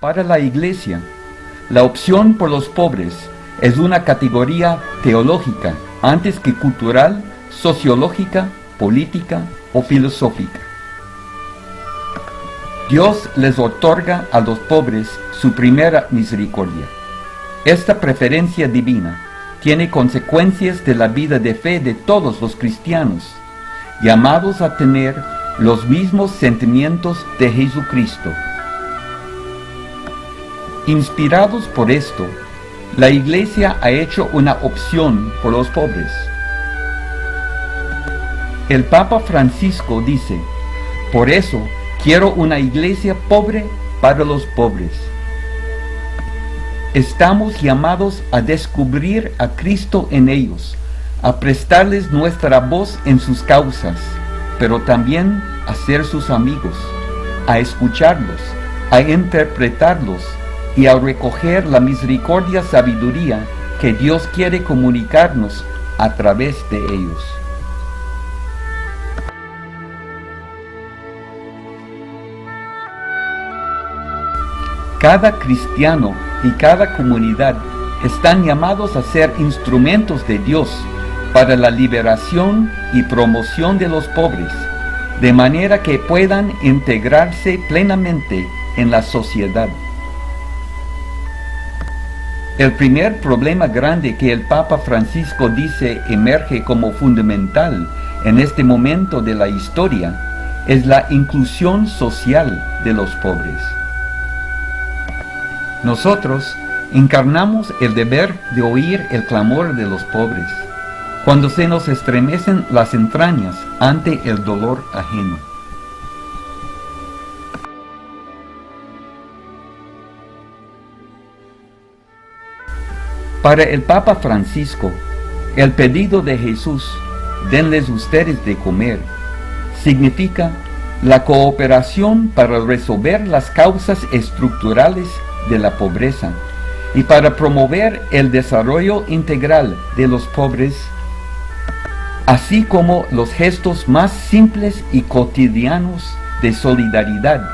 Para la Iglesia, la opción por los pobres es una categoría teológica antes que cultural, sociológica, política o filosófica. Dios les otorga a los pobres su primera misericordia. Esta preferencia divina tiene consecuencias de la vida de fe de todos los cristianos, llamados a tener los mismos sentimientos de Jesucristo. Inspirados por esto, la Iglesia ha hecho una opción por los pobres. El Papa Francisco dice: por eso quiero una Iglesia pobre para los pobres. Estamos llamados a descubrir a Cristo en ellos, a prestarles nuestra voz en sus causas, pero también a ser sus amigos, a escucharlos, a interpretarlos y a recoger la misericordia sabiduría que Dios quiere comunicarnos a través de ellos. Cada cristiano y cada comunidad están llamados a ser instrumentos de Dios para la liberación y promoción de los pobres, de manera que puedan integrarse plenamente en la sociedad. El primer problema grande que el Papa Francisco dice emerge como fundamental en este momento de la historia es la inclusión social de los pobres. Nosotros encarnamos el deber de oír el clamor de los pobres, cuando se nos estremecen las entrañas ante el dolor ajeno. Para el Papa Francisco, el pedido de Jesús, denles ustedes de comer, significa la cooperación para resolver las causas estructurales de la pobreza y para promover el desarrollo integral de los pobres, así como los gestos más simples y cotidianos de solidaridad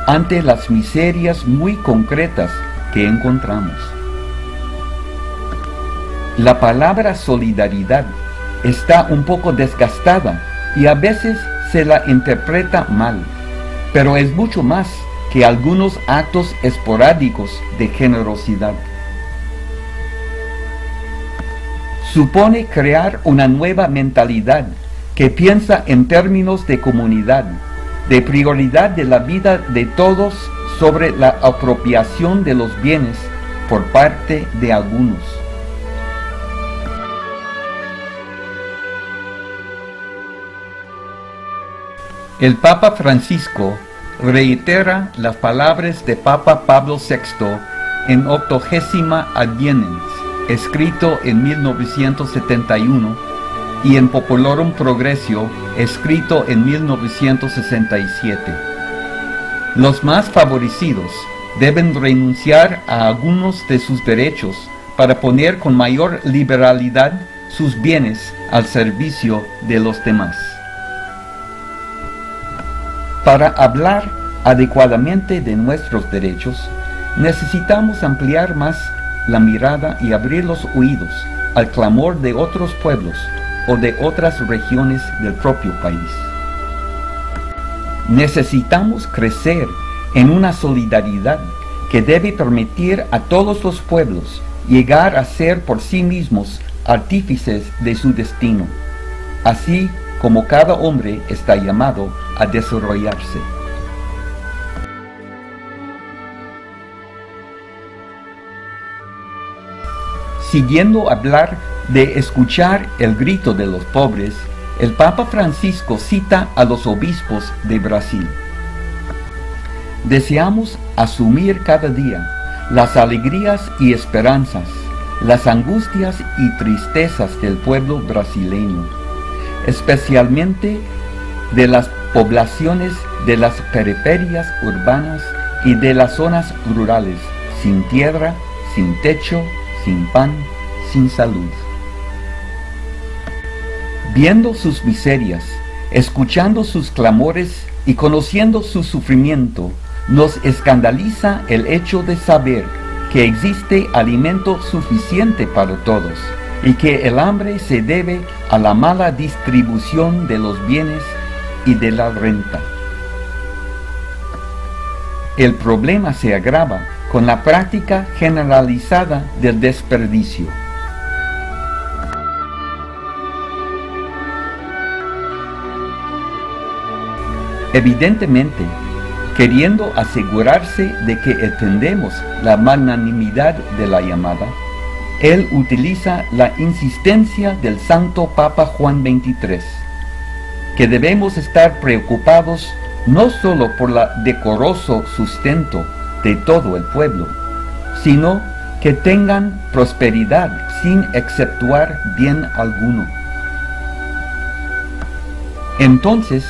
ante las miserias muy concretas que encontramos. La palabra solidaridad está un poco desgastada y a veces se la interpreta mal, pero es mucho más que algunos actos esporádicos de generosidad. Supone crear una nueva mentalidad que piensa en términos de comunidad, de prioridad de la vida de todos sobre la apropiación de los bienes por parte de algunos. El Papa Francisco reitera las palabras de Papa Pablo VI en 80ª Advieniens, escrito en 1971, y en Populorum Progressio, escrito en 1967. Los más favorecidos deben renunciar a algunos de sus derechos para poner con mayor liberalidad sus bienes al servicio de los demás. Para hablar adecuadamente de nuestros derechos, necesitamos ampliar más la mirada y abrir los oídos al clamor de otros pueblos o de otras regiones del propio país. Necesitamos crecer en una solidaridad que debe permitir a todos los pueblos llegar a ser por sí mismos artífices de su destino, así como cada hombre está llamado a desarrollarse. Siguiendo hablar de escuchar el grito de los pobres, el Papa Francisco cita a los obispos de Brasil. Deseamos asumir cada día las alegrías y esperanzas, las angustias y tristezas del pueblo brasileño, especialmente de las poblaciones de las periferias urbanas y de las zonas rurales, sin tierra, sin techo, sin pan, sin salud. Viendo sus miserias, escuchando sus clamores y conociendo su sufrimiento, Nos escandaliza el hecho de saber que existe alimento suficiente para todos y que el hambre se debe a la mala distribución de los bienes y de la renta. El problema se agrava con la práctica generalizada del desperdicio. Evidentemente, queriendo asegurarse de que entendemos la magnanimidad de la llamada, él utiliza la insistencia del Santo Papa Juan XXIII, que debemos estar preocupados no solo por el decoroso sustento de todo el pueblo, sino que tengan prosperidad sin exceptuar bien alguno. Entonces,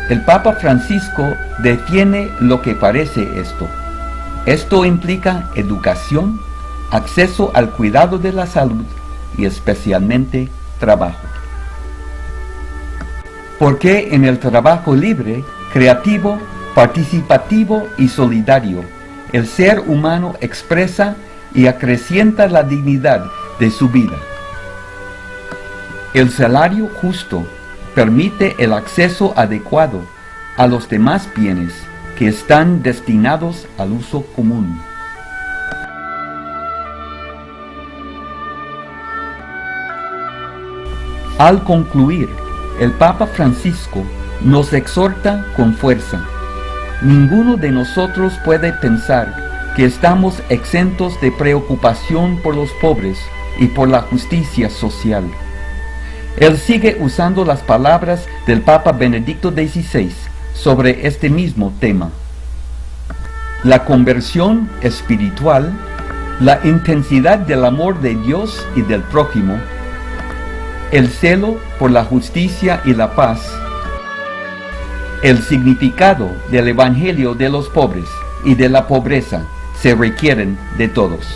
el Papa Francisco define lo que parece esto. Esto implica educación, acceso al cuidado de la salud y especialmente trabajo. Porque en el trabajo libre, creativo, participativo y solidario, el ser humano expresa y acrecienta la dignidad de su vida. El salario justo permite el acceso adecuado a los demás bienes que están destinados al uso común. Al concluir, el Papa Francisco nos exhorta con fuerza: ninguno de nosotros puede pensar que estamos exentos de preocupación por los pobres y por la justicia social. Él sigue usando las palabras del Papa Benedicto XVI sobre este mismo tema. La conversión espiritual, la intensidad del amor de Dios y del prójimo, el celo por la justicia y la paz, el significado del Evangelio de los pobres y de la pobreza se requieren de todos.